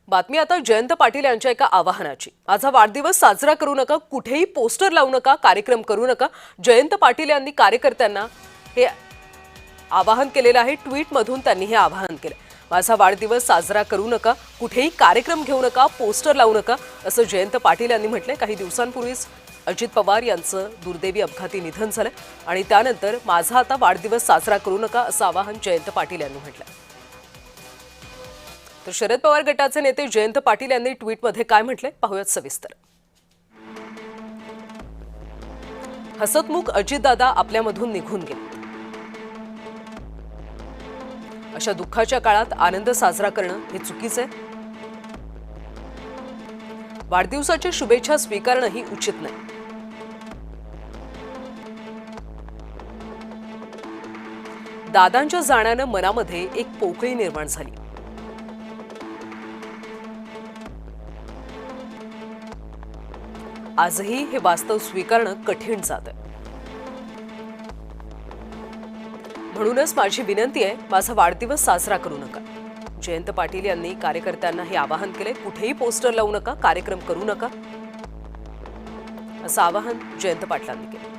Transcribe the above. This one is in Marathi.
बातमी आता जयंत पाटील यांच्या एका आवाहनाची। माझा वाढदिवस साजरा करू नका, कुठेही पोस्टर लावू नका, कार्यक्रम करू नका। जयंत पाटील यांनी कार्यकर्त्यांना हे आवाहन केलेलं आहे। ट्विटमधून त्यांनी हे आवाहन केलं। माझा वाढदिवस साजरा करू नका, कुठेही कार्यक्रम घेऊ नका, पोस्टर लावू नका, असं जयंत पाटील यांनी म्हटलंय। काही दिवसांपूर्वीच अजित पवार यांचं दुर्दैवी अपघाती निधन झालं आणि त्यानंतर माझा आता वाढदिवस साजरा करू नका असं आवाहन जयंत पाटील यांनी म्हटलंय। तर शरद पवार गटाचे नेते जयंत पाटील यांनी ट्विटमध्ये काय म्हटले पाहूयात सविस्तर। हसतमुख अजितदादा आपल्यामधून निघून गेले। अशा दुःखाच्या काळात आनंद साजरा करणं हे चुकीचं आहे। वाढदिवसाच्या शुभेच्छा स्वीकारणं ही उचित नाही। दादांच्या जाण्यानं मनामध्ये एक पोकळी निर्माण झाली। आजही हे वास्तव स्वीकारणं कठीण जात आहे। म्हणूनच माझी विनंती आहे, माझा वाढदिवस साजरा करू नका। जयंत पाटील यांनी कार्यकर्त्यांना हे आवाहन केले। कुठेही पोस्टर लावू नका, कार्यक्रम करू नका असं आवाहन जयंत पाटलांनी केलं।